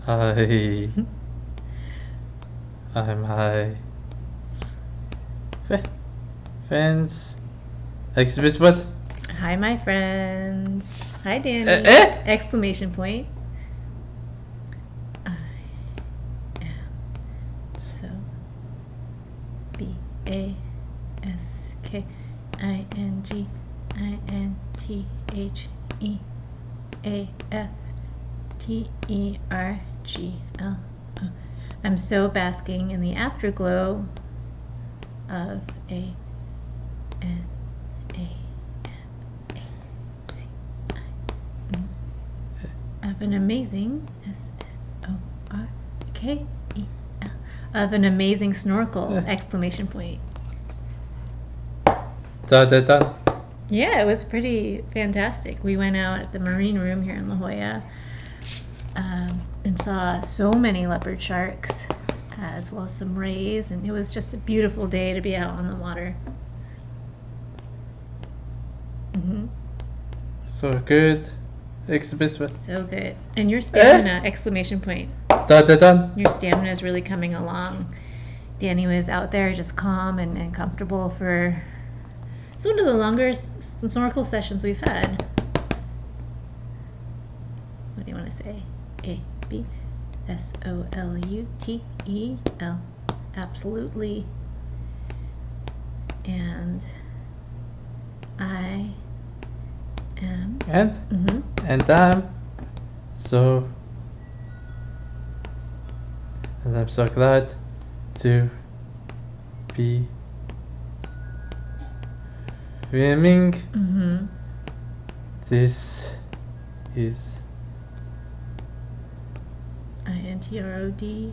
I I'm high. Fans. Exhibit what? Hi, my friends. Hi, Danny. Eh? Exclamation point. I am so BASKINGEAFTERGLO. I'm so basking in the afterglow of A N A N A C I of an amazing SNORKEL of an amazing snorkel! Exclamation point. Done. Yeah, it was pretty fantastic. We went out at the Marine Room here in La Jolla and saw so many leopard sharks, as well as some rays, and it was just a beautiful day to be out on the water. So good. Exhibit what? So good. And your stamina! Exclamation point. Done. Your stamina is really coming along. Danny was out there just calm and comfortable for. It's one of the longer snorkel sessions we've had. What do you want to say? ABSOLUTEL. Absolutely. And I am. And I'm so. And I'm so glad to be filming. This is INTRODUCTIO.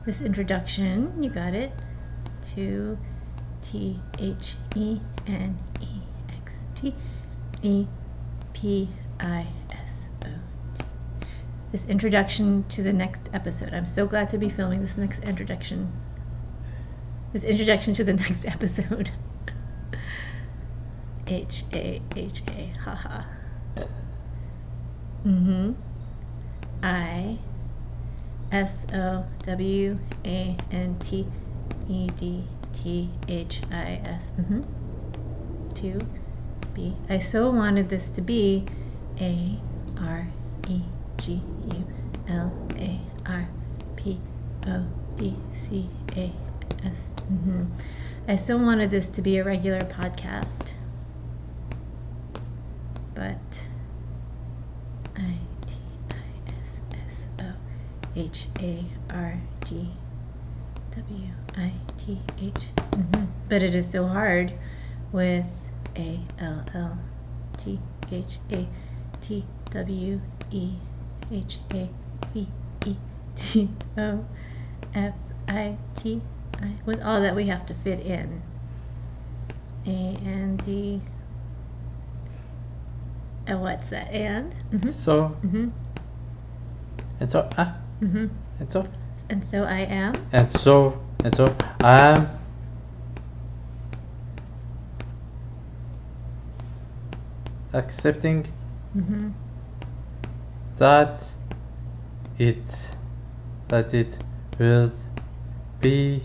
This introduction, you got it, to THENEXTEPISOT. This introduction to the next episode. I'm so glad to be filming this next introduction. This introduction to the next episode. HAHA. Haha. ISOWANTEDTHIS. To be. I so wanted this to be AREGULARPODCAS. I so wanted this to be a regular podcast, but ITISSOHARGWITH. But it is so hard with ALLTHAVETOFITI, with all that we have to fit in. AND. And what's that? And? So. And so. And so. And so I am. And so I am. Accepting that it will be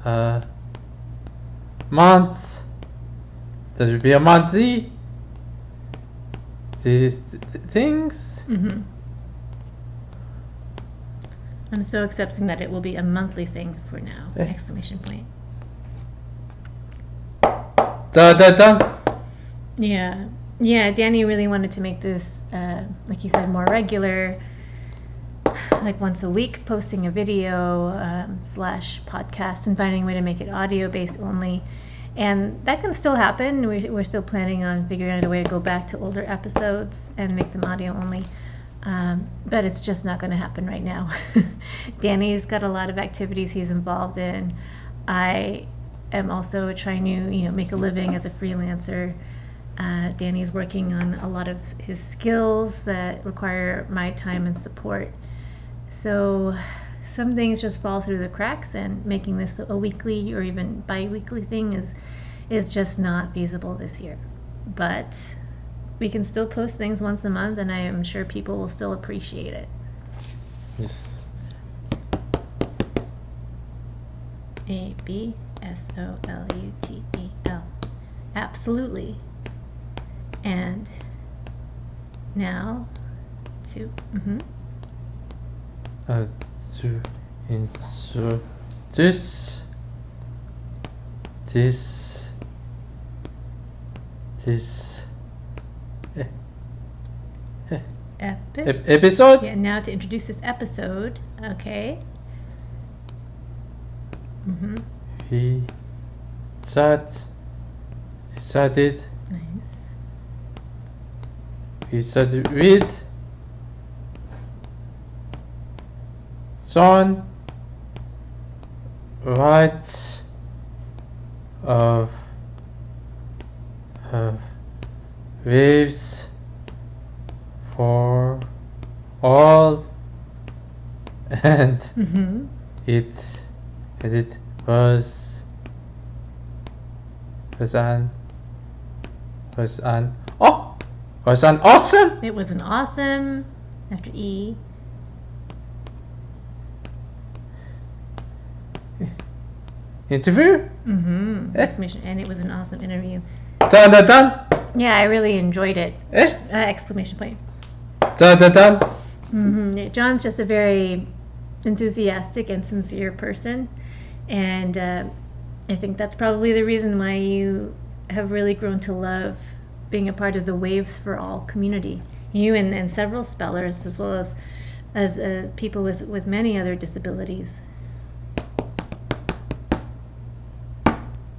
a month. That will be a monthly. These things. I'm so accepting that it will be a monthly thing for now. Eh. Exclamation point. Done. Yeah, Danny really wanted to make this, like he said, more regular, like once a week, posting a video / podcast and finding a way to make it audio-based only. And that can still happen. We're still planning on figuring out a way to go back to older episodes and make them audio only. But it's just not going to happen right now. Danny's got a lot of activities he's involved in. I am also trying to, make a living as a freelancer. Danny's working on a lot of his skills that require my time and support. So some things just fall through the cracks, and making this a weekly or even bi-weekly thing is just not feasible this year. but we can still post things once a month, and I am sure people will still appreciate it. Yes. ABSOLUTEL. Absolutely. And now to To insert this episode. Yeah, now to introduce this episode. Okay. He started Nice. he started with Son rights of waves for all, and it was an awesome It was an awesome after E. interview. Exclamation. And it was an awesome interview. Dun dun dun. Yeah, I really enjoyed it. Eh? Exclamation point. Dun dun dun. John's just a very enthusiastic and sincere person, and I think that's probably the reason why you have really grown to love being a part of the Waves for All community. You and several spellers, as well as people with many other disabilities.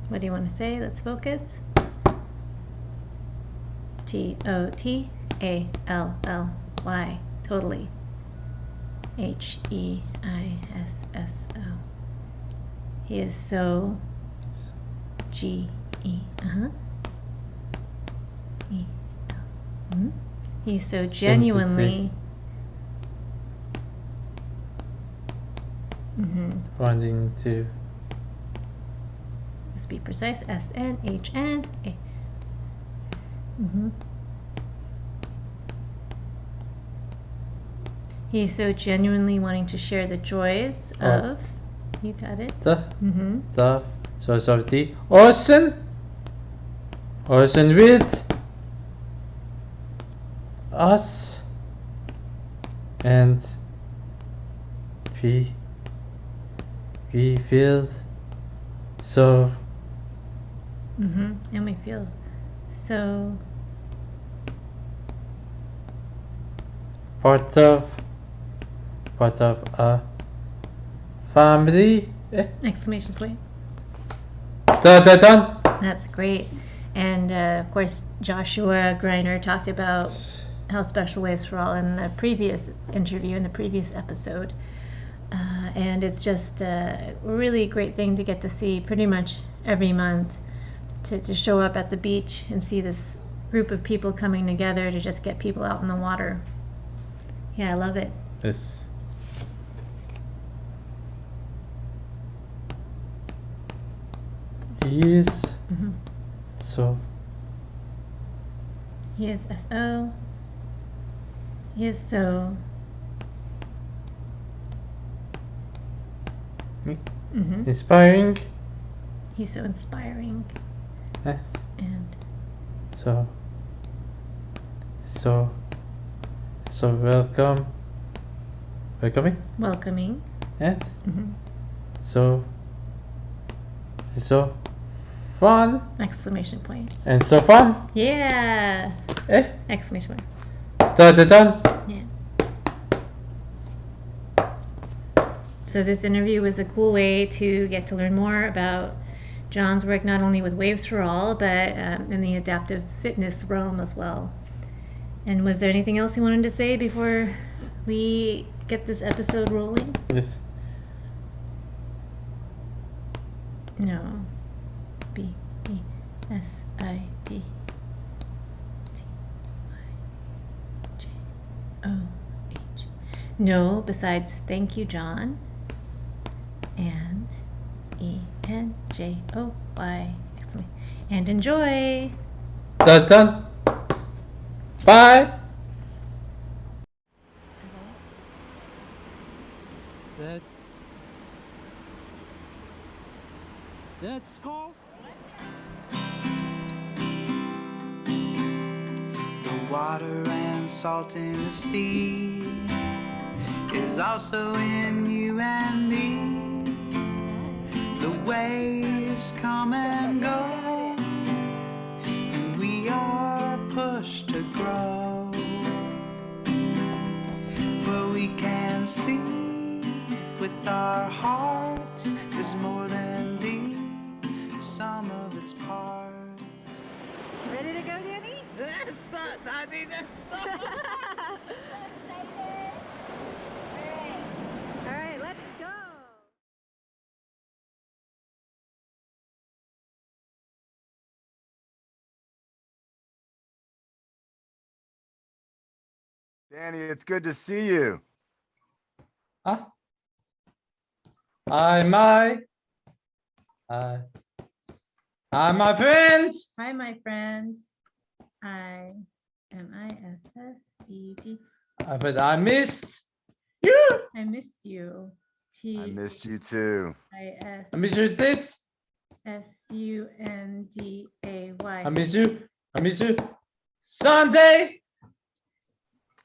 What do you want to say? Let's focus. TOTALLY. Totally. HEISSO. He is so GE. He's so genuinely wanting to let's be precise. SNHNA. He's so genuinely wanting to share the joys of. You got it. the source of the ocean with us, and we feel so and we feel so part of a family. exclamation point. Dun dun dun. That's great. And of course, Joshua Greiner talked about how special Waves for All in the previous interview, in the previous episode. And it's just a really great thing to get to see pretty much every month, to show up at the beach and see this group of people coming together to just get people out in the water. Yeah, I love it. Yes. He is so. He is SO. He is so. Inspiring. He's so inspiring. And So welcoming. and so fun Exclamation point. and so fun. Yeah. Eh? Exclamation point. Dun dun dun. Yeah. So this interview was a cool way to get to learn more about John's work, not only with Waves for All, but in the adaptive fitness realm as well. And was there anything else you wanted to say before we get this episode rolling? Yes. No. BESIDTYJOH. No, besides thank you, John. And ENJOY. Excellent. And enjoy. Done, done. Bye. That's called. The water and salt in the sea is also in you and me. The waves come and go, and we are pushed to grow. But we can see with our hearts is more than the sum of its parts. Ready to go, Danny? All right, let's go. Danny, it's good to see you. Ah. Hi, my. Hi. Hi, my friends. Hi, my friends. I MISSED. But I missed you. I missed you. I missed you too. I miss you this. TISSUNDAY. I miss you. I miss you. Sunday.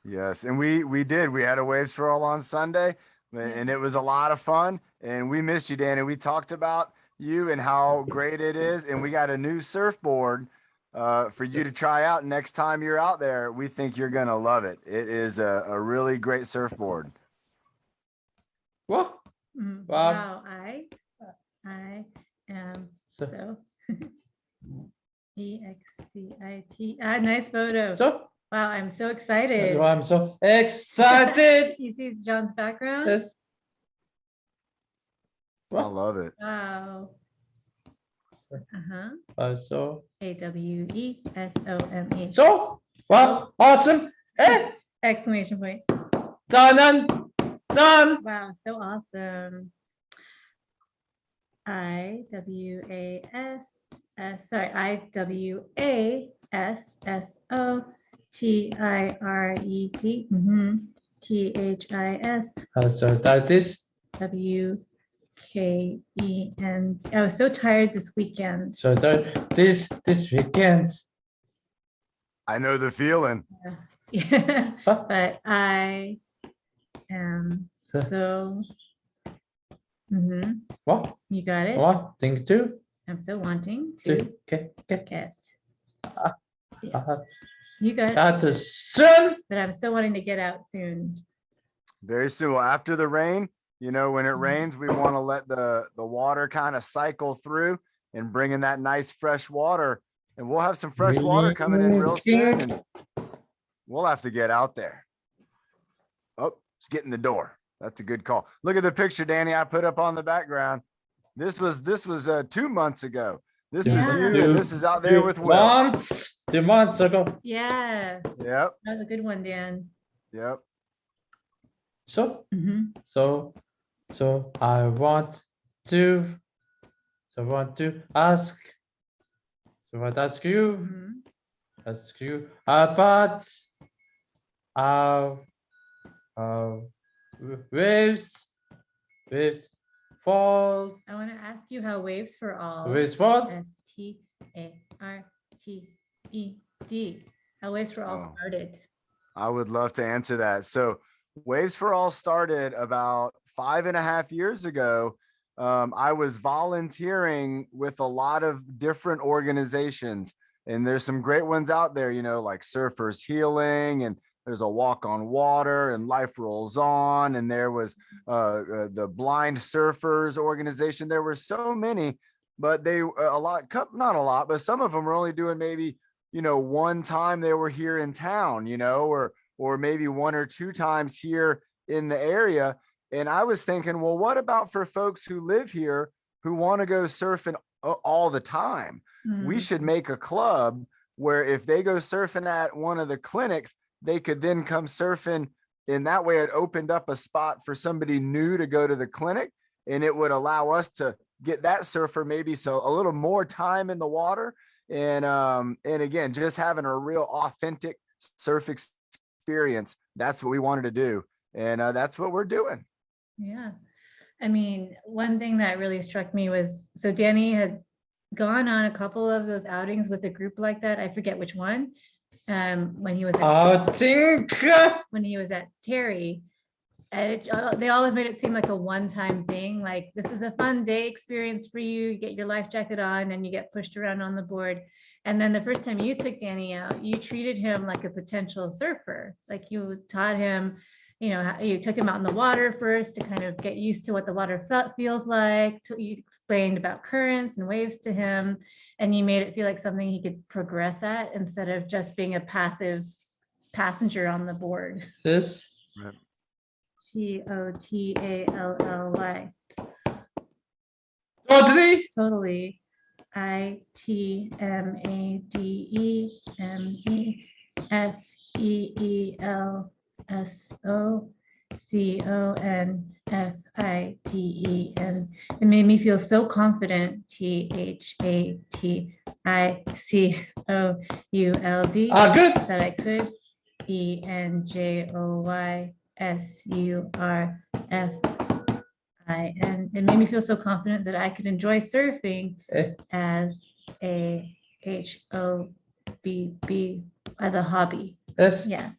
Yes, and we did. We had a Waves for All on Sunday, and it was a lot of fun. And we missed you, Danny. We talked about you and how great it is, and we got a new surfboard for you to try out next time you're out there. We think you're gonna love it. It is a really great surfboard. What? Wow, I am So, so EXCIT. Nice photo. so Wow, I'm so excited. I'm so excited. You see John's background? Yes. I What? love it. Wow. Uh-huh. So AWESOME. so wow, awesome. Eh, Exclamation point. done. Wow, so awesome. IWASSOTIRED. THIS So that is. WKEN. I was so tired this weekend. So this weekend. I know the feeling. Yeah, Huh? but I am so. What? You got it. One thing two. I'm so wanting to Get. get. You got it. At the sun. But I'm still wanting to get out soon. Very soon. Well, after the rain, you know, when it rains, we want to let the water kind of cycle through and bring in that nice fresh water. And we'll have some fresh water coming in real soon. And we'll have to get out there. Oh, it's getting the door. That's a good call. Look at the picture, Danny, I put up on the background. This was 2 months ago. This is you, and this is out there with Will. 2 months ago. Yeah, Yep. that was a good one, Dan. Yep. So I want to ask. So I ask you about waves fall. I want to ask you how Waves for All. Waves fall. STARTED. How Waves for All started. I would love to answer that. So Waves for All started about 5.5 years ago. I was volunteering with a lot of different organizations, and there's some great ones out there, you know, like Surfers Healing, and there's a Walk on Water, and Life Rolls On, and there was the Blind Surfers organization. There were so many, but not a lot, but some of them were only doing maybe, you know, one time they were here in town, you know, or maybe 1 or 2 times here in the area. And I was thinking, well, what about for folks who live here who want to go surfing all the time? We should make a club where if they go surfing at one of the clinics, they could then come surfing. In that way, it opened up a spot for somebody new to go to the clinic, and it would allow us to get that surfer maybe a little more time in the water. And again, just having a real authentic surf experience. That's what we wanted to do. And that's what we're doing. Yeah. I mean, one thing that really struck me was, so Danny had gone on a couple of those outings with a group like that. I forget which one. When he was I think. when he was at Terry, and they always made it seem like a one-time thing. Like, this is a fun day experience for you. You get your life jacket on and you get pushed around on the board. And then the first time you took Danny out, you treated him like a potential surfer. Like, you taught him, you took him out in the water first to kind of get used to what the water feels like. You explained about currents and waves to him, and you made it feel like something he could progress at instead of just being a passive passenger on the board. This. Totally. Totally. Totally. ITMADEMEFEELSOCONFIDEN. It made me feel so confident. THATICOULD. Good. That I could. ENJOYSURFIN. It made me feel so confident that I could enjoy surfing as a HOBB, as a hobby. Yes. Yeah.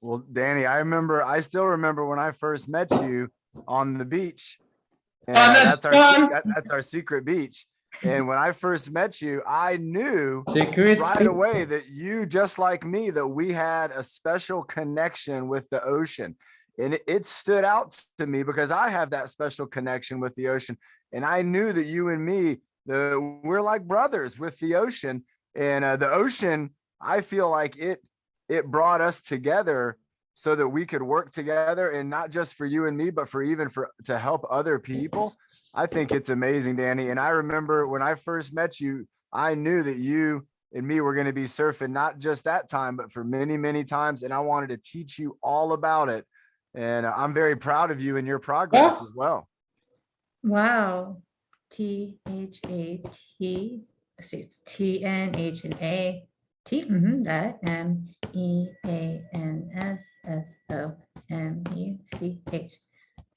Well, Danny, I still remember when I first met you on the beach. And that's our secret beach. And when I first met you, I knew right away that you, just like me, that we had a special connection with the ocean. And it stood out to me because I have that special connection with the ocean. And I knew that you and me, we're like brothers with the ocean. And the ocean, I feel like it brought us together so that we could work together, and not just for you and me, but to help other people. I think it's amazing, Danny. And I remember when I first met you, I knew that you and me were going to be surfing, not just that time, but for many, many times. And I wanted to teach you all about it. And I'm very proud of you and your progress as well. Wow. THAT, TNHNA, that MEANSSOMUCH.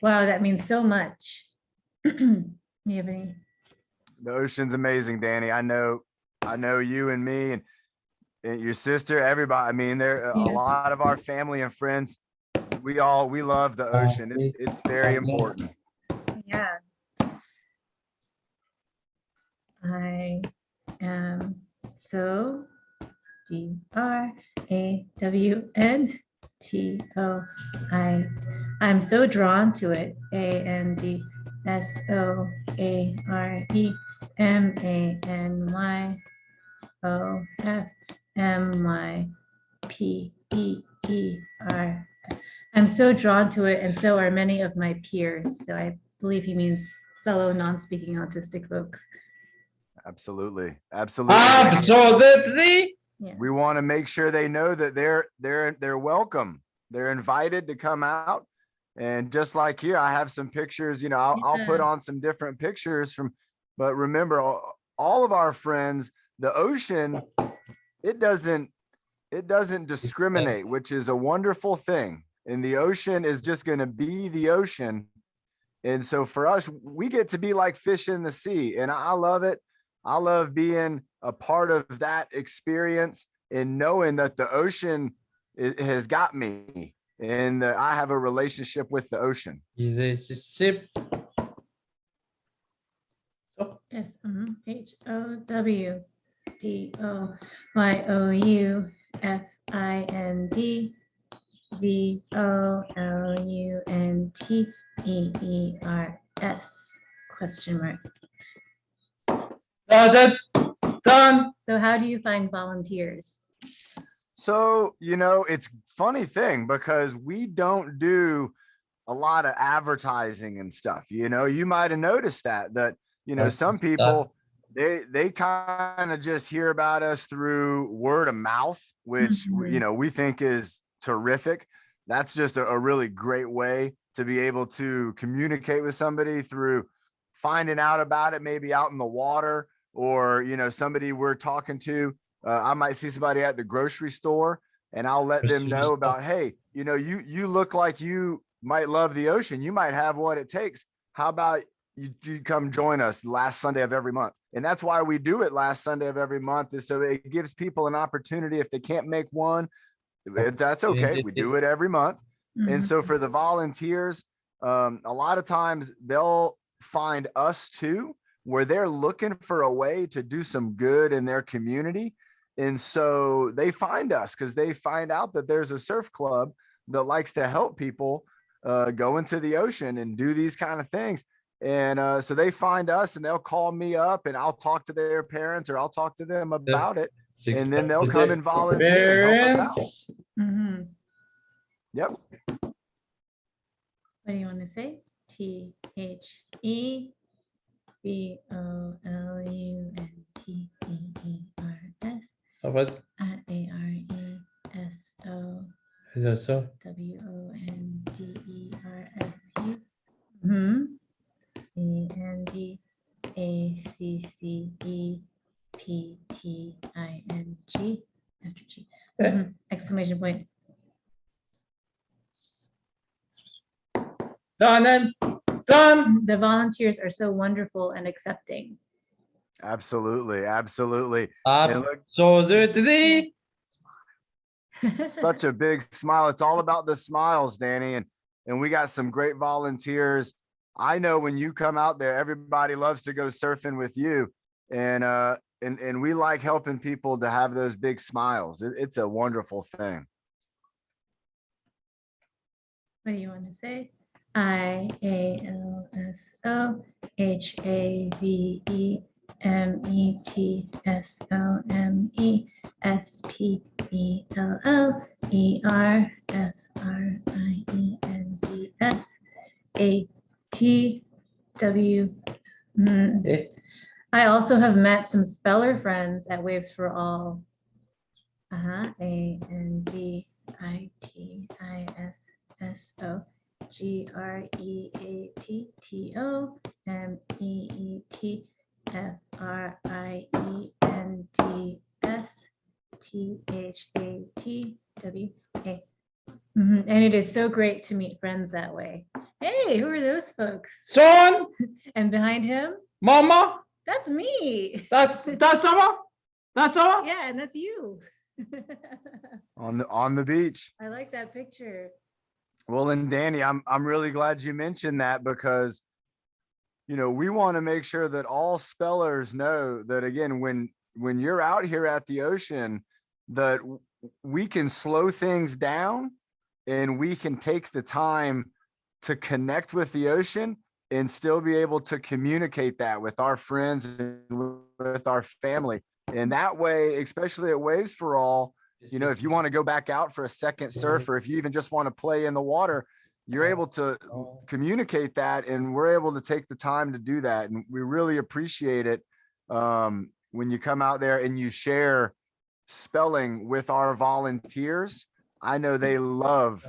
Wow, that means so much. You have any? The ocean's amazing, Danny. I know you and me and your sister, everybody. I mean, there a lot of our family and friends. We love the ocean. It's very important. Yeah. I am so DRAWNTOI. I'm so drawn to it. ANDSOAREMANYOFMYPEER. I'm so drawn to it, and so are many of my peers. So I believe he means fellow non-speaking autistic folks. Absolutely. Absolutely. Yeah. We want to make sure they know that they're welcome. They're invited to come out. And just like here, I have some pictures, I'll put on some different pictures but remember, all of our friends, the ocean, it doesn't discriminate, which is a wonderful thing. And the ocean is just going to be the ocean. And so for us, we get to be like fish in the sea. And I love it. I love being a part of that experience and knowing that the ocean has got me, and I have a relationship with the ocean. Relationship. HOWDOUNTVOLUNTEERS ? That's done. So how do you find volunteers? So, it's funny thing because we don't do a lot of advertising and stuff. You might have noticed that some people, they kind of just hear about us through word of mouth, which, we think is terrific. That's just a really great way to be able to communicate with somebody, through finding out about it, maybe out in the water, or, you know, somebody we're talking to, I might see somebody at the grocery store and I'll let them know about, hey, you know, you look like you might love the ocean. You might have what it takes. How about you come join us last Sunday of every month? And that's why we do it last Sunday of every month, is so it gives people an opportunity. If they can't make one, that's okay. We do it every month. And so for the volunteers, a lot of times they'll find us too, where they're looking for a way to do some good in their community. And so they find us because they find out that there's a surf club that likes to help people go into the ocean and do these kind of things. And so they find us and they'll call me up and I'll talk to their parents or I'll talk to them about it. And then they'll come and volunteer and help us out. Mm-hmm. Yep. What do you want to say? THEBOLUNTEERS How about ARESO is that so? WONDERSU ANDACCEPTING after G. Exclamation point. Done and done. The volunteers are so wonderful and accepting. Absolutely. Absolutely. And look, So today. such a big smile. It's all about the smiles, Danny. And we got some great volunteers. I know when you come out there, everybody loves to go surfing with you. And we like helping people to have those big smiles. It's a wonderful thing. What do you want to say? IALSO I also have met some speller friends at Waves for All. ANDISSOGREATETHATWA. And it is so great to meet friends that way. Hey, who are those folks? Son, And behind him, Mama, that's me. that's Sama. That's Sama. Yeah, and that's you. On the beach. I like that picture. Well, and Danny, I'm really glad you mentioned that, because, you know, we want to make sure that all spellers know that, again, when you're out here at the ocean, that we can slow things down and we can take the time to connect with the ocean and still be able to communicate that with our friends and with our family. And that way, especially at Waves for All, you know, if you want to go back out for a second surf, or if you even just want to play in the water, you're able to communicate that, and we're able to take the time to do that. And we really appreciate it when you come out there and you share spelling with our volunteers. I know they love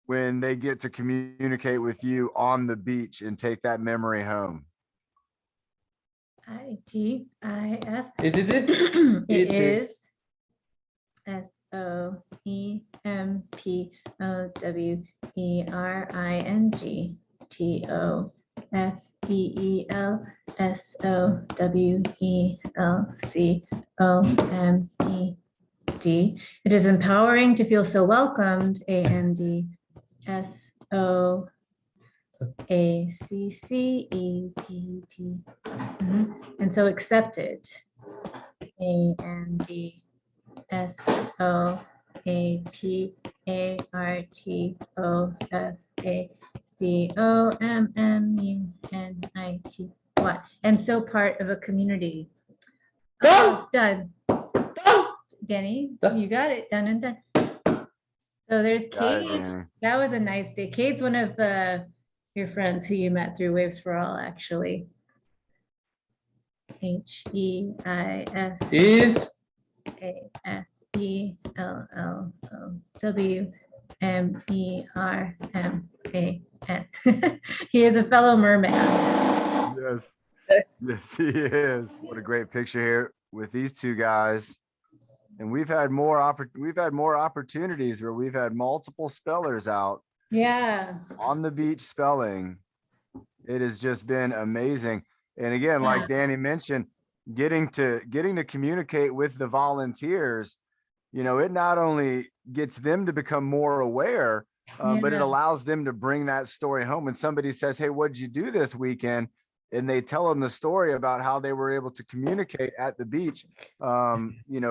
when they get to communicate with you on the beach and take that memory home. ITIS. It is. It is SOEMPOWERINGTOFEELCOMED. It is empowering to feel so welcomed. ANDSOACCEPT. And so accepted. ANDSOAPARTOFACOMMUNITY. And so part of a community. Done. Done. Done. Danny, Done. you got it. Done and done. So there's Got it, Kate. Danny. That was a nice day. Kate's one of your friends who you met through Waves for All, actually. HEIS. Is AFELLOWMERMAN. He is a fellow merman. Yes. Yes, he is. What a great picture here with these two guys. And we've had more opportunities where we've had multiple spellers out Yeah. on the beach spelling. It has just been amazing. And again, like Danny mentioned, getting to communicate with the volunteers, it not only gets them to become more aware, but it Yeah. allows them to bring that story home. When somebody says, "Hey, what'd you do this weekend?" and they tell them the story about how they were able to communicate at the beach,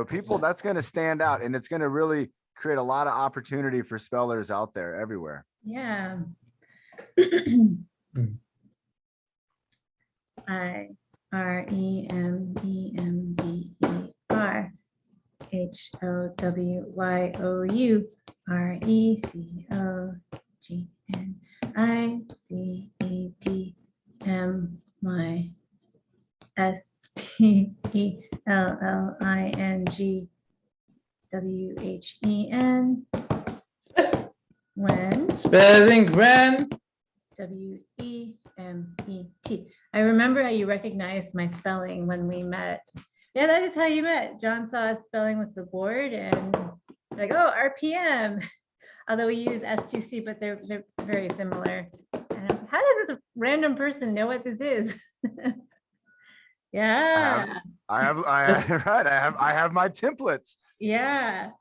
people, that's going to stand out, and it's going to really create a lot of opportunity for spellers out there everywhere. Yeah. Iremblingwhen. Spelling grand. WEMET. I remember how you recognized my spelling when we met. Yeah, that is how you met. John saw us spelling with the board and like, oh, RPM. Although we use S2C, but they're very similar. And I was like, how does this random person know what this is? Yeah. I have my templates. Yeah.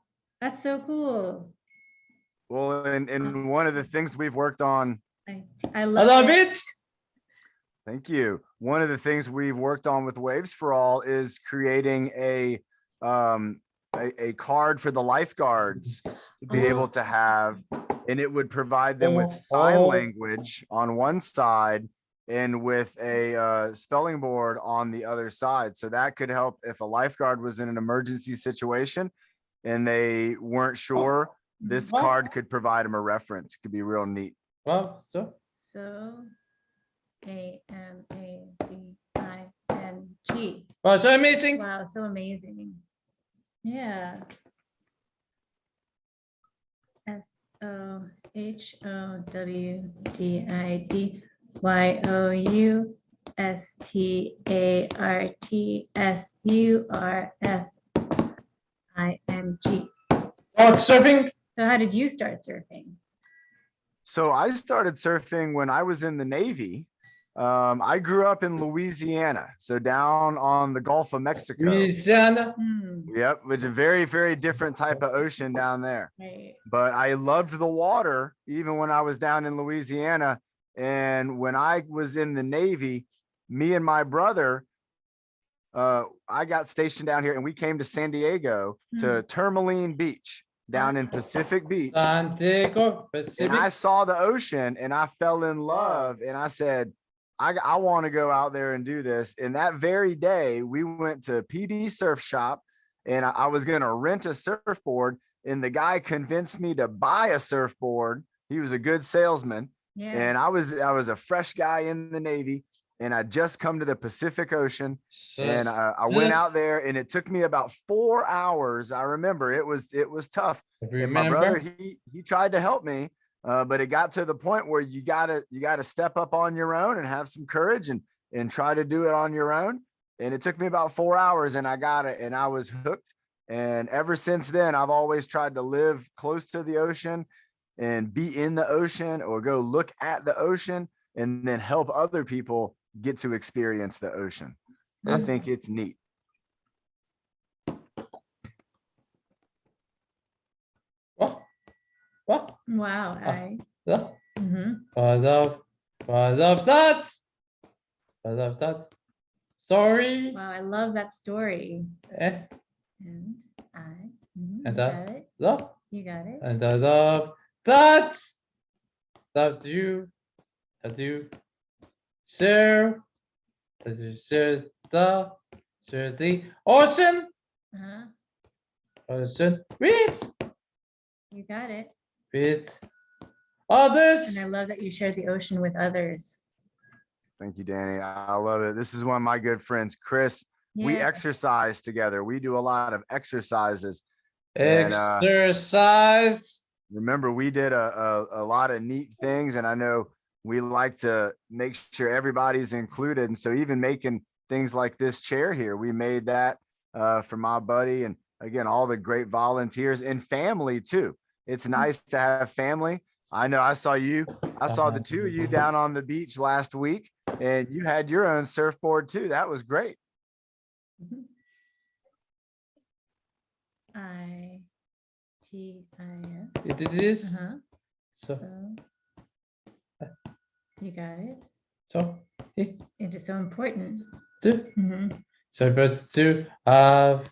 That's so cool. Well, and one of the things we've worked on. I I love love it. Thank you. One of the things we've worked on with Waves for All is creating a card for the lifeguards to be able to have, and it would provide them with sign language on one side and with a spelling board on the other side. So that could help if a lifeguard was in an emergency situation and they weren't sure, this What? card could provide them a reference. It could be real neat. Well, so So AMAZING. wow, so amazing. Wow, so amazing. Yeah. SOHOWDIDYOUSTARTSURFING. Dog surfing. So how did you start surfing? So I started surfing when I was in the Navy. I grew up in Louisiana, so down on the Gulf of Mexico. Louisiana. Yep, which is a very, very different type of ocean down there. Right. But I loved the water even when I was down in Louisiana. And when I was in the Navy, me and my brother, I got stationed down here and we came to San Diego to Tourmaline Beach down in Pacific Beach. San Diego And Pacific. I saw the ocean and I fell in love and I said, I want to go out there and do this. And that very day we went to PD Surf Shop and I was going to rent a surfboard, and the guy convinced me to buy a surfboard. He was a good salesman. Yeah. And I was a fresh guy in the Navy, and I just come to the Pacific Ocean, and I went out there, and it took me about 4 hours. I remember it was tough. And my brother, he tried to help me, but it got to the point where you gotta step up on your own and have some courage and try to do it on your own. And it took me about 4 hours, and I got it, and I was hooked. And ever since then, I've always tried to live close to the ocean and be in the ocean or go look at the ocean and then help other people get to experience the ocean. I think it's neat. What? What? Wow. Yeah. Mhm. I love that. I love that. Sorry. Wow, I love that story. Eh, And And you that- got it. love. You got it. And I love that. That you. That you share. That you share the ocean. Uh-huh. Ocean You got it. with others. And I love that you shared the ocean with others. Thank you, Danny. I love it. This is one of my good friends, Chris. We Yeah. exercise together. We do a lot of exercises. And, Exercise. remember, we did a lot of neat things, and I know we like to make sure everybody's included. And so even making things like this chair here, we made that for my buddy, and again, all the great volunteers and family too. It's nice to have family. I know I saw the two of you down on the beach last week, and you had your own surfboard too. That was great. ITIS. It is. Uh-huh. So, So you got it. so, It is so important. two. Mhm. So, but to have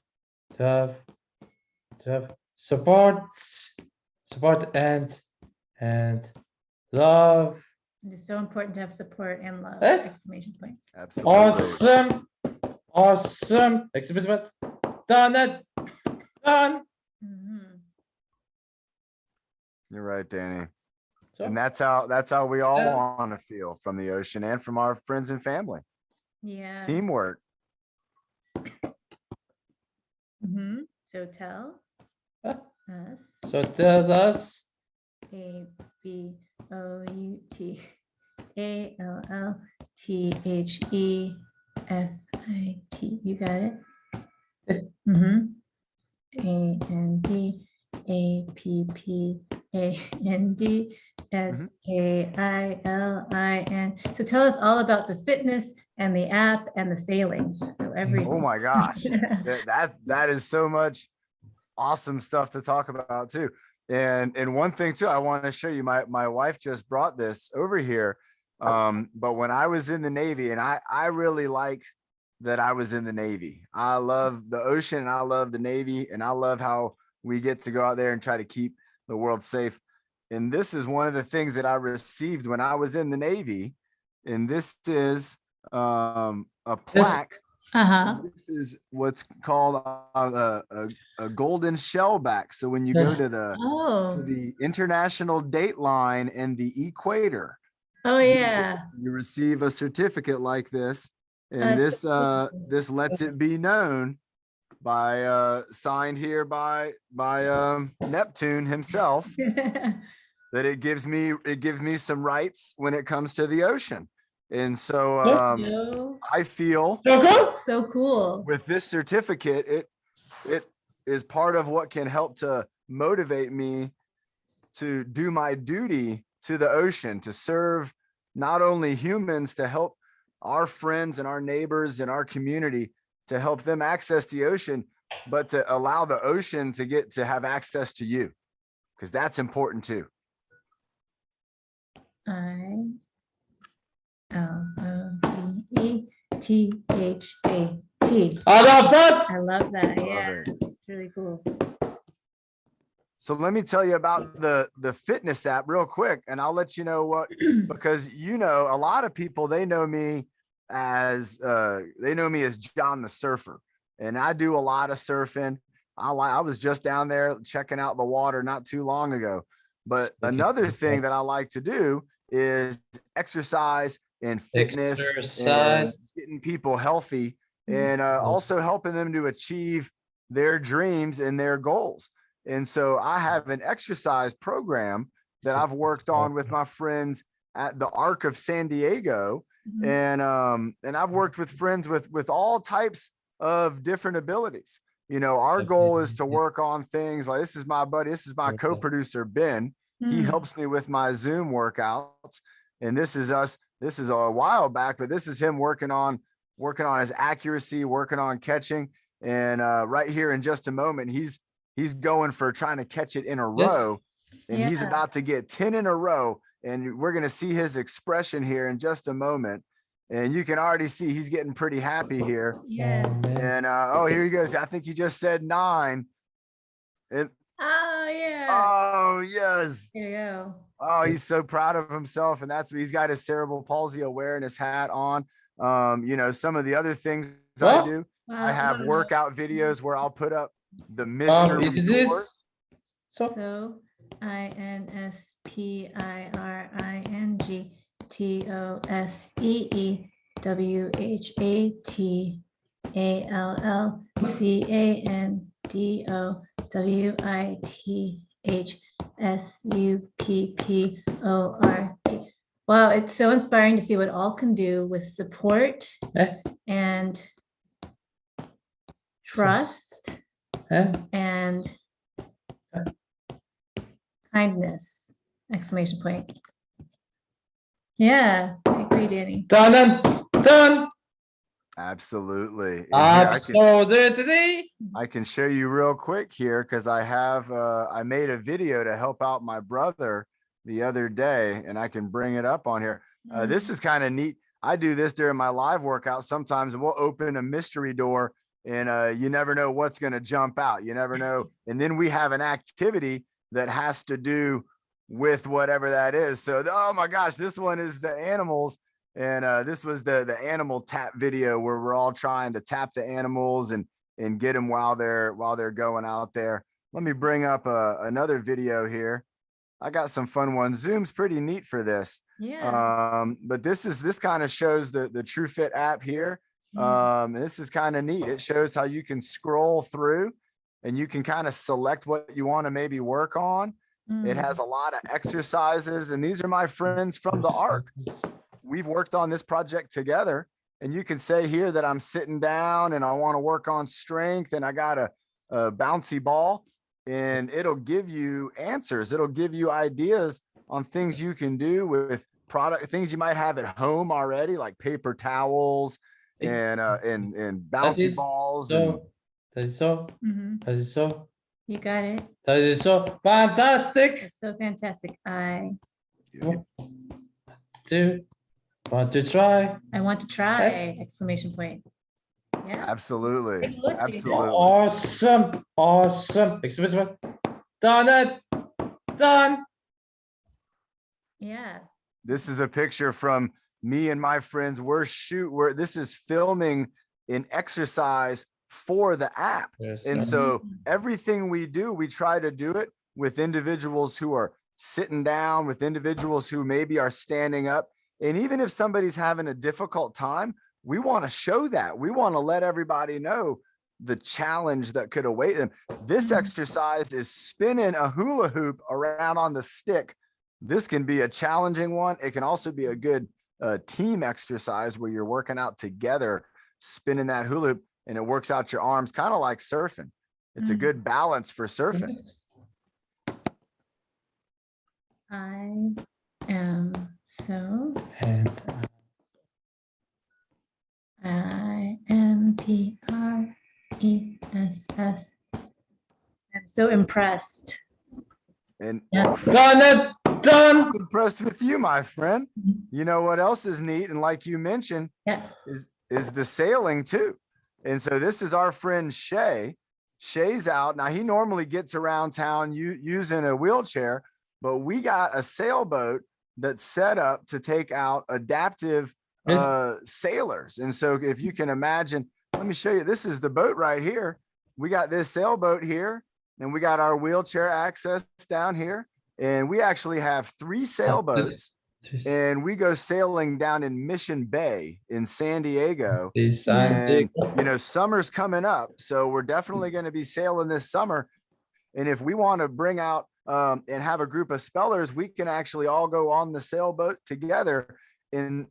support and love. It is so important to have support and love. Eh? Exclamation point. Absolutely. Awesome. Exclamation point. Done it. Done. Mhm. You're right, Danny. So, And that's how we all Yeah. want to feel from the ocean and from our friends and family. Yeah. Teamwork. So tell Huh? us so tell us. ABOUTALLTHEFIT. You got it? Yeah. ANDAPPANDSAILIN. So tell us all about the fitness and the app and the sailing. So everything. Oh my gosh. That is so much awesome stuff to talk about too. And one thing too, I want to show you, my wife just brought this over here. But when I was in the Navy, and I really like that I was in the Navy. I love the ocean, and I love the Navy, and I love how we get to go out there and try to keep the world safe. And this is one of the things that I received when I was in the Navy. And this is a plaque. Uh-huh. This is what's called a golden shellback. So when you go to Oh. the international date line and the equator, Oh yeah. you receive a certificate like this, and That's this lets it be known by signed here by Neptune himself, that it gives me some rights when it comes to the ocean. And so So I feel so cool. with this certificate, it is part of what can help to motivate me to do my duty to the ocean, to serve not only humans, to help our friends and our neighbors and our community, to help them access the ocean, but to allow the ocean to have access to you, because that's important too. ILOVETHAT. I love that. I love that. Love Yeah, it. it's really cool. So let me tell you about the fitness app real quick, and I'll let you know what, because a lot of people, they know me as John the Surfer, and I do a lot of surfing. I was just down there checking out the water not too long ago. But another thing that I like to do is exercise and fitness and getting people healthy, and also helping them to achieve their dreams and their goals. And so I have an exercise program that I've worked on with my friends at the Arc of San Diego. And I've worked with friends with all types of different abilities. Our goal is to work on things like, this is my co-producer, Ben. He helps me with my Zoom workouts. And this is a while back, but this is him working on his accuracy, working on catching. And right here in just a moment, he's going for trying to catch it in a row, and he's about to get 10 in a row. And we're going to see his expression here in just a moment. And you can already see he's getting pretty happy here. Yeah. And here he goes. I think he just said 9. And Oh yeah. oh yes. There you go. Oh, he's so proud of himself. And that's what he's got, his cerebral palsy awareness hat on. Some of the other things I do, I have workout videos where I'll put up the Mr. Doors. So INSPIRINGTOSSEALLCANDOWITHSUPPORT. Wow, it's so inspiring to see what all can do with support Eh? and trust Eh? and kindness! Exclamation point. Yeah, I agree, Danny. Done. Absolutely. And here I can Absolutely. show you real quick here because I have I made a video to help out my brother the other day, and I can bring it up on here. This is kind of neat. I do this during my live workout sometimes, and we'll open a mystery door, and you never know what's going to jump out. You never know. And then we have an activity that has to do with whatever that is. So, oh my gosh, this one is the animals. And this was the animal tap video where we're all trying to tap the animals and get them while they're going out there. Let me bring up another video here. I got some fun ones. Zoom's pretty neat for this. Yeah. But this kind of shows the TrueFit app here. And this is kind of neat. It shows how you can scroll through and you can kind of select what you want to maybe work on. It has a lot of exercises, and these are my friends from the ARC. We've worked on this project together, and you can say here that I'm sitting down and I want to work on strength, and I got a bouncy ball, and it'll give you answers. It'll give you ideas on things you can do with things you might have at home already, like paper towels and bouncy balls. That is so. Mhm. That is so. You got it. That is so fantastic. It's so fantastic. I Do want to try? want to try! Exclamation point. Yeah. Absolutely. Take a look, Absolutely. Awesome. Excuse Done. Yeah. This is a picture from me and my friends. This is filming an exercise for the app. Yes, And sir. so everything we do, we try to do it with individuals who are sitting down, with individuals who maybe are standing up. And even if somebody's having a difficult time, we want to show that. We want to let everybody know the challenge that could await them. This exercise is spinning a hula hoop around on the stick. This can be a challenging one. It can also be a good team exercise where you're working out together, spinning that hula hoop, and it works out your arms, kind of like surfing. It's a good balance for surfing. I am so IMPRESS. I'm so impressed. And Yeah. Done. I'm impressed with you, my friend. You know what else is neat? And like you mentioned, Yeah. is the sailing too. And so this is our friend Shay. Shay's out. Now he normally gets around town using a wheelchair, but we got a sailboat that's set up to take out adaptive sailors. And so if you can imagine, let me show you, this is the boat right here. We got this sailboat here, and we got our wheelchair access down here. And we actually have 3 sailboats, and we go sailing down in Mission Bay in San Diego. And, you know, summer's coming up, so we're definitely going to be sailing this summer. And if we want to bring out and have a group of spellers, we can actually all go on the sailboat together and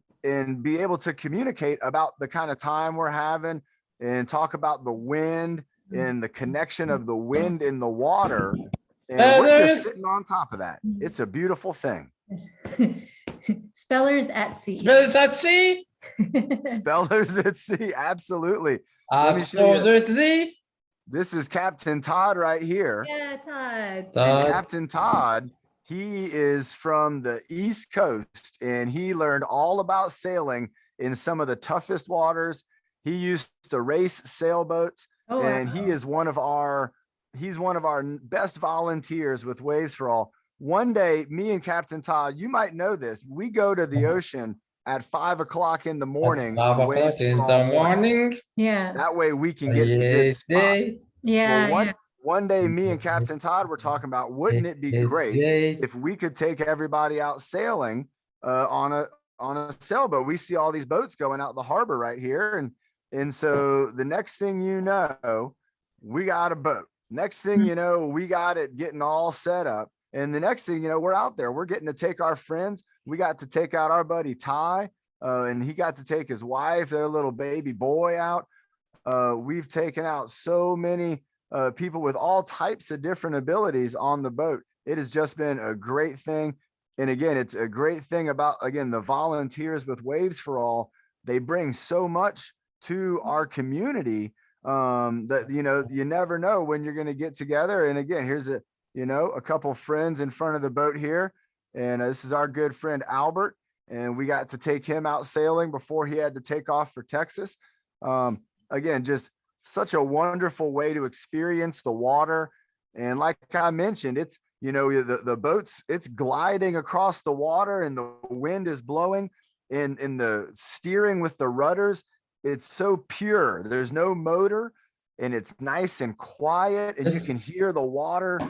be able to communicate about the kind of time we're having and talk about the wind and the connection of the wind in the water. And we're just sitting on top of that. It's a beautiful thing. Spellers at sea. Spellers at sea. Spellers at sea. Absolutely. Let me show you. Absolutely. This is Captain Todd right here. Yeah, Todd. And Captain Todd, he is from the East Coast, and he learned all about sailing in some of the toughest waters. He used to race sailboats, and he is one of our best volunteers with Waves for All. One day, me and Captain Todd, you might know this, we go to the ocean at 5 o'clock in the morning. on Waves for All mornings. Yeah. That way we can get in a good spot. Yeah. Well, one day, me and Captain Todd were talking about, wouldn't it be great if we could take everybody out sailing on a sailboat? We see all these boats going out the harbor right here, and so the next thing you know, we got a boat. Next thing you know, we got it getting all set up, and the next thing you know, we're out there. We're getting to take our friends. we got to take out our buddy Ty, and he got to take his wife, their little baby boy out. We've taken out so many people with all types of different abilities on the boat. It has just been a great thing. And again, it's a great thing about, again, the volunteers with Waves for All. They bring so much to our community that, you never know when you're going to get together. And again, here's a couple friends in front of the boat here. And this is our good friend, Albert. And we got to take him out sailing before he had to take off for Texas. Again, just such a wonderful way to experience the water. And like I mentioned, it's, the boats, it's gliding across the water and the wind is blowing, and the steering with the rudders, it's so pure. There's no motor, and it's nice and quiet, and you can hear the water,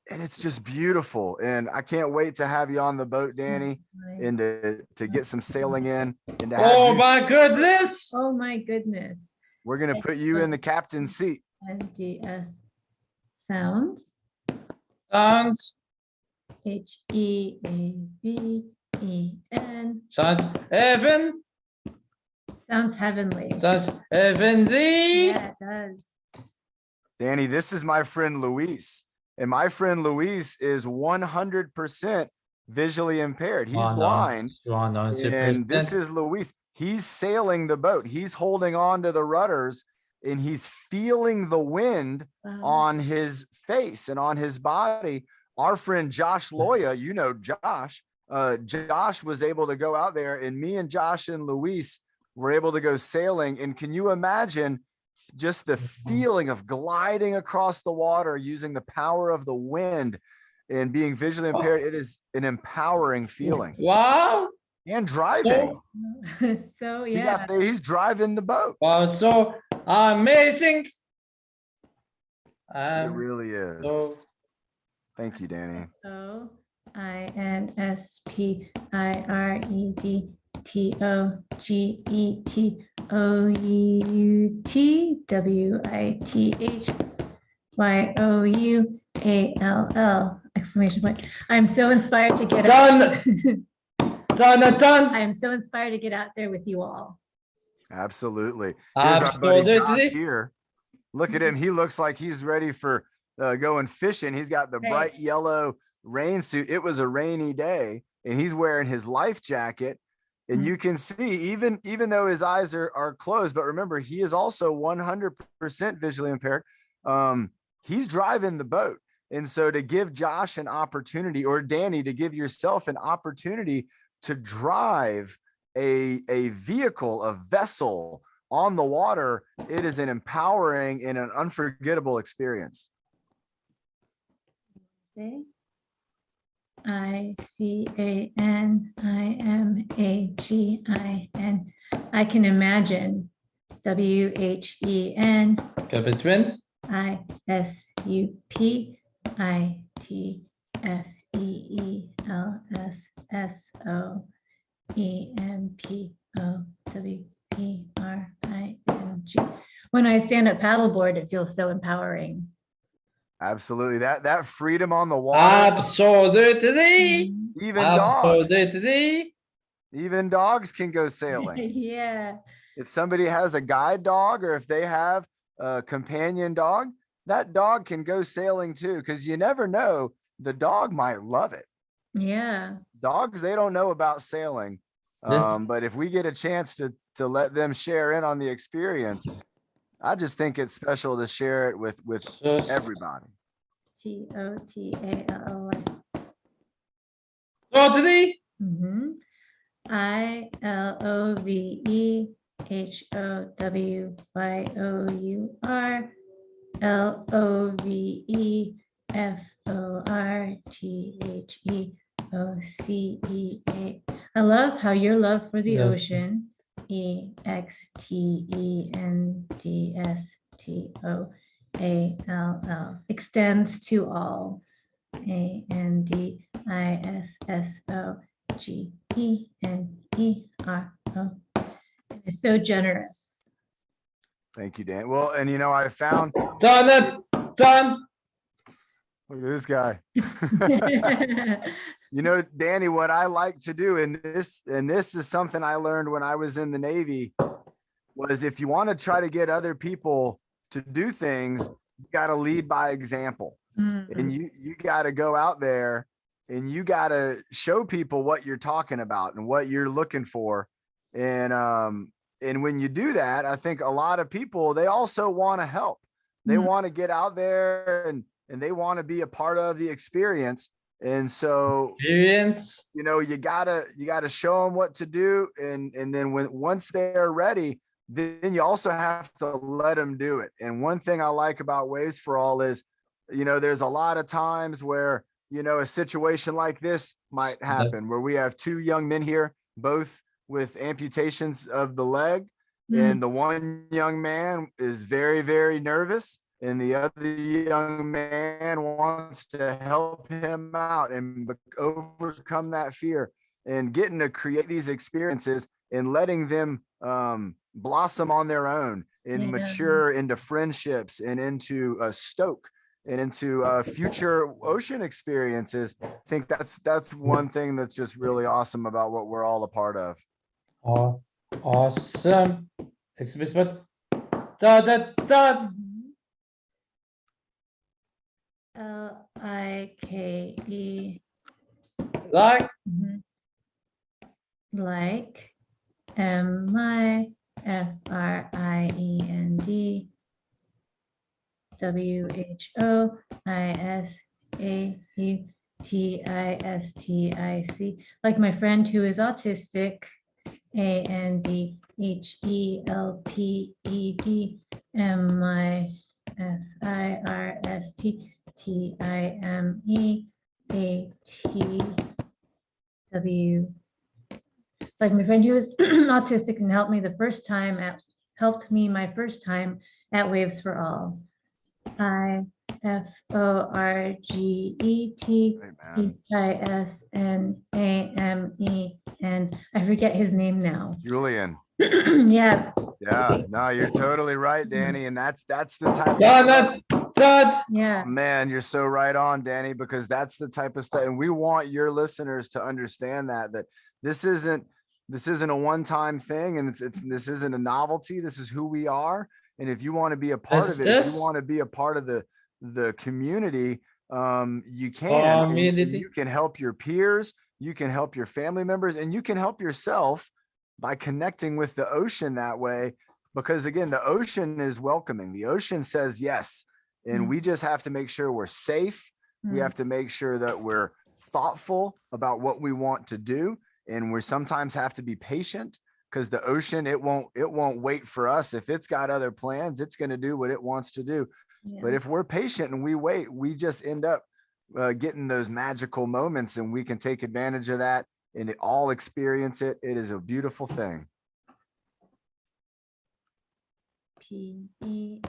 and it's just beautiful. And I can't wait to have you on the boat, Danny, and to get some sailing in. And to have Oh you, my goodness. Oh my goodness. we're gonna put you in the captain's seat. NDS sounds. Sounds. HEAVEN. Sounds heaven. Sounds heavenly. Sounds heavenly. Yeah, it does. Danny, this is my friend Luis. And my friend Luis is 100% visually impaired. He's blind. And this is Luis. He's sailing the boat. He's holding on to the rudders, and he's feeling the wind on his face and on his body. Our friend Josh Loya, Josh, Josh was able to go out there, and me and Josh and Luis were able to go sailing. And can you imagine just the feeling of gliding across the water using the power of the wind and being visually impaired? It is an empowering feeling. Wow. And driving. So He yeah. got there, he's driving the boat. Wow, so amazing. It really is. So Thank you, Danny. INSPIREDTOGETWITHYOUALL! Exclamation point. I'm so inspired to get Done. out. done. I am so inspired to get out there with you all. Absolutely. Here's our buddy Absolutely. Josh here. Look at him. He looks like he's ready for going fishing. He's got the Right. bright yellow rain suit. It was a rainy day, and he's wearing his life jacket. And you can see, even though his eyes are closed, but remember, he is also 100% visually impaired. He's driving the boat. And so to give Josh an opportunity, or Danny, to give yourself an opportunity to drive a vehicle, a vessel on the water, it is an empowering and an unforgettable experience. ICANIMAGIN. I can imagine. WHEN. Between. ISUPITHELLSSOEMPOWERING. When I stand at paddleboard, it feels so empowering. Absolutely. That freedom on the water, Absolutely. even dogs, Absolutely. even dogs can go sailing. Yeah. If somebody has a guide dog, or if they have a companion dog, that dog can go sailing too, because you never know, the dog might love it. Yeah. Dogs, they don't know about sailing. But if we get a chance to let them share in on the experience, I just think it's special to share it with everybody. TOTALLY. Totally. ILOVEHOWILLORTHEOCEA. I love how your love for the Yes. ocean, EXTENDSTOALL, extends to all. ANDISSOGENERO. It's so generous. Thank you, Dan. Well, and I found, Done. look at this guy. You know, Danny, what I like to do, and this is something I learned when I was in the Navy, was if you want to try to get other people to do things, you got to lead by example. And you got to go out there and you got to show people what you're talking about and what you're looking for. And when you do that, I think a lot of people, they also want to help. They want to get out there and they want to be a part of the experience. And so, Experience. you know, you gotta show them what to do. And then once they're ready, then you also have to let them do it. And one thing I like about Waves for All is, you know, there's a lot of times where, you know, a situation like this might happen where we have two young men here, both with amputations of the leg. And the one young man is very, very nervous. And the other young man wants to help him out and overcome that fear, and getting to create these experiences and letting them blossom on their own and mature into friendships and into a stoke and into future ocean experiences. I think that's one thing that's just really awesome about what we're all a part of. Oh, awesome. Exhibit. Da. Like Like. Like MIFRIEND WHOISAUTISTIC, like my friend who is autistic. ANDHELPED MIFIRSTTIMEATW. Like my friend who was autistic and helped me my first time at Waves for All. IFORGETHISNAME, and I forget his name now. Julian. Yeah. Yeah, no, you're totally right, Danny. And that's the type of Dad. Yeah. Man, you're so right on, Danny, because that's the type of stuff. And we want your listeners to understand that this isn't a one-time thing, and this isn't a novelty. This is who we are. And if you want to be a part of it, if you want to be a part of the community, you can. And you can help your peers, you can help your family members, and you can help yourself by connecting with the ocean that way. Because again, the ocean is welcoming. The ocean says yes. And we just have to make sure we're safe. We have to make sure that we're thoughtful about what we want to do. And we sometimes have to be patient, because the ocean, it won't wait for us. If it's got other plans, it's going to do what it wants to do. Yeah. But if we're patient and we wait, we just end up getting those magical moments, and we can take advantage of that and all experience it. It is a beautiful thing. PERFECT.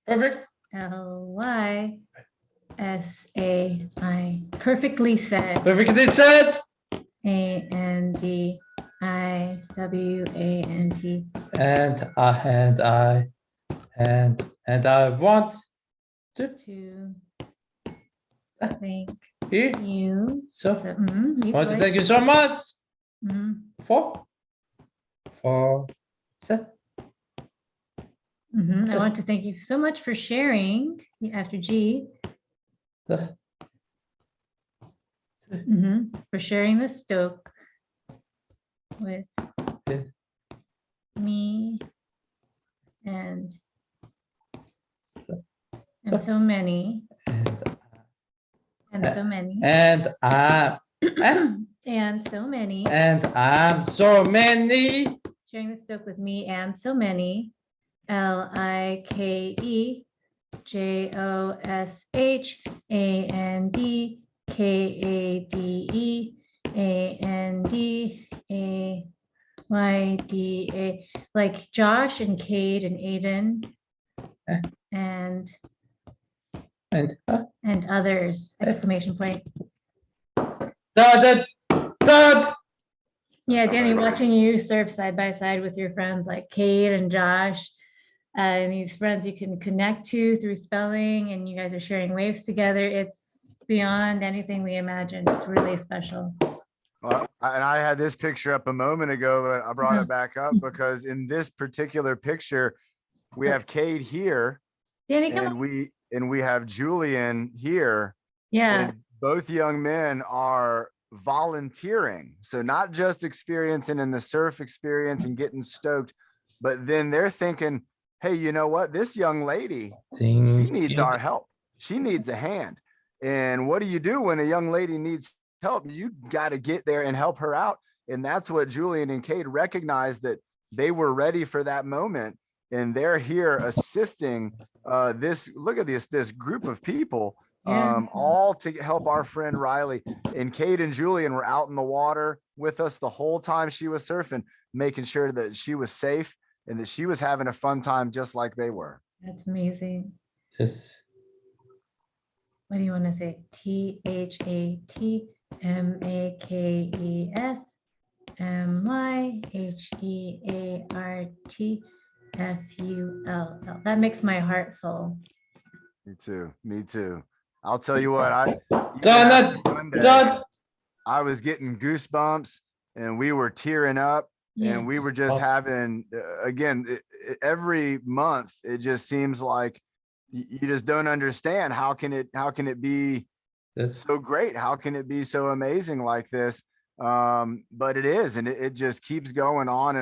Perfect. LYSAI. Perfectly said. Perfectly said. ANDIWANT. And I want to thank you. So want to thank you so much for that. I want to thank you so much for sharing after G. For sharing the stoke with me and so many and so many and so many sharing the stoke with me and so many. LIKEJOSHANDANDAYDA, like Josh and Cade and Aiden and others, exclamation point. Dad. Yeah, Danny, watching you surf side by side with your friends like Cade and Josh, and these friends you can connect to through spelling, and you guys are sharing waves together. beyond anything we imagined. It's really special. Well, and I had this picture up a moment ago, but I brought it back up because in this particular picture, we have Cade here Danny, come and on. we have Julian here. Yeah. And both young men are volunteering. So not just experiencing in the surf experience and getting stoked, but then they're thinking, hey, you know what? This young lady, she needs our help. She needs a hand. And what do you do when a young lady needs help? You got to get there and help her out. And that's what Julian and Cade recognized, that they were ready for that moment. And they're here assisting look at this group of people, Yeah. all to help our friend Riley. And Cade and Julian were out in the water with us the whole time she was surfing, making sure that she was safe and that she was having a fun time just like they were. That's amazing. Yes. What do you want to say? THATMAKESMYHEARTFULL. That makes my heart full. Me too. Me too. I'll tell you what, even Done after it. Sunday, Done. I was getting goosebumps and we were tearing up. Yeah. And we were just Oh. having, again, every month, it just seems like you just don't understand. How can it be Yes. so great? How can it be so amazing like this? But it is, and it just keeps going on,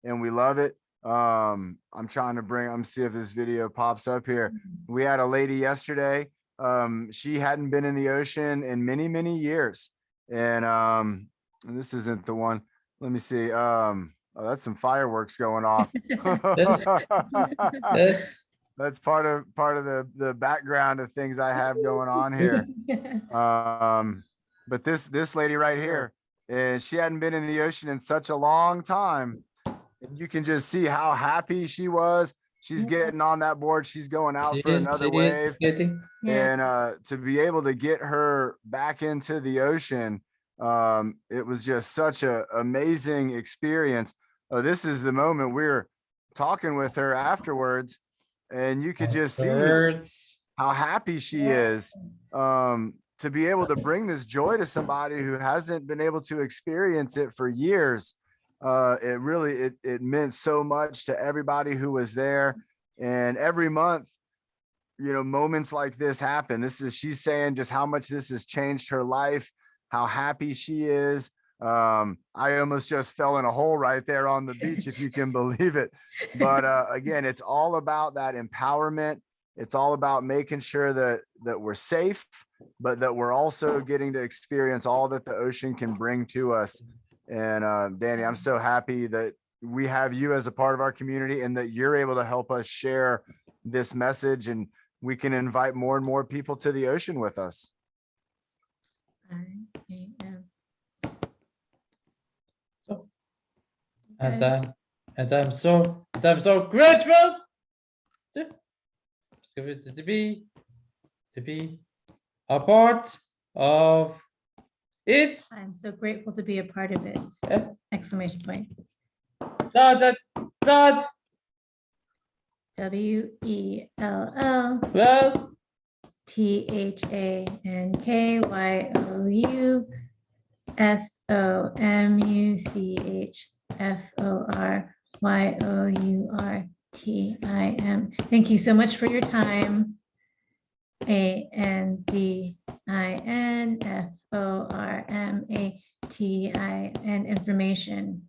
and we love it. I'm trying to see if this video pops up here. We had a lady yesterday. She hadn't been in the ocean in many, many years. And this isn't the one. Let me see. Oh, that's some fireworks going off. Yes. That's part of the background of things I have going on here. But this lady right here, and she hadn't been in the ocean in such a long time. And you can just see how happy she was. She's getting on that board. She's going out for another wave. Getting. Yeah. And to be able to get her back into the ocean, it was just such a amazing experience. This is the moment we were talking with her afterwards, and you could just see Birds. how happy she is, to be able to bring this joy to somebody who hasn't been able to experience it for years. It really meant so much to everybody who was there. And every month, moments like this happen. She's saying just how much this has changed her life, how happy she is. I almost just fell in a hole right there on the beach, if you can believe it. But again, it's all about that empowerment. It's all about making sure that we're safe, but that we're also getting to experience all that the ocean can bring to us. And Danny, I'm so happy that we have you as a part of our community and that you're able to help us share this message, and we can invite more and more people to the ocean with us. So, and I'm so grateful to be a part of it. I'm so grateful to be a part of it. Yeah. Exclamation point. That WELL well, THANKYOUSOMUCHFORYOURTIM. Thank you so much for your time. ANDINFORMATIN information.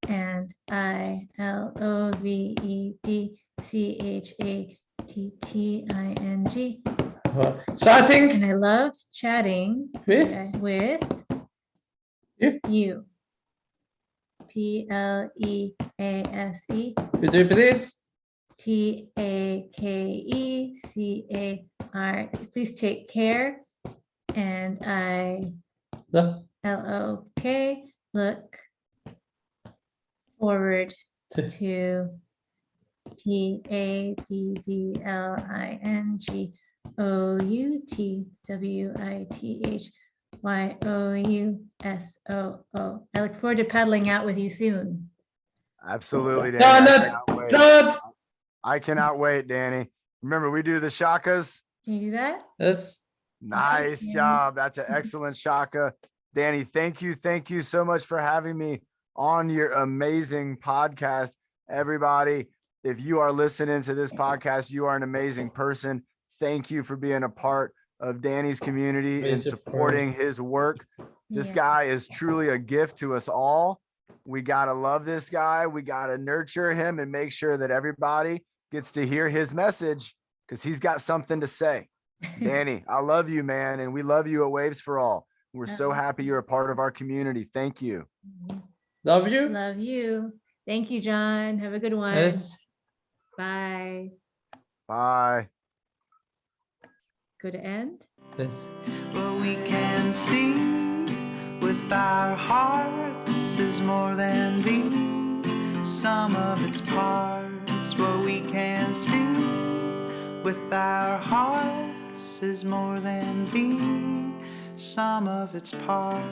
And ILOVEDCHATTING. chatting And I loved chatting with with you. PLEASE Could you please? TAKECAR. Please take care. And I No. LOK look forward to PADDLINGWITHYOUSOO. I look forward to paddling out with you soon. Absolutely, Danny. I cannot wait, Danny. Remember, we do the shakas. Can you do that? Yes. Nice Danny. job. That's an excellent Shaka. Danny, thank you. Thank you so much for having me on your amazing podcast. Everybody, if you are listening to this podcast, you are an amazing person. Thank you for being a part of Danny's community and Major supporting his work. This Yeah. guy is truly a gift to us all. We got to love this guy. We got to nurture him and make sure that everybody gets to hear his message because he's got something to say. Danny, I love you, man. And we love you at Waves for All. We're so happy you're a part of our community. Thank you. Love you. Love you. Thank you, John. Have a good one. Yes. Bye. Bye. Good end. Yes. What we can see with our hearts is more than the sum of its parts. What we can see with our hearts is more than the sum of its parts.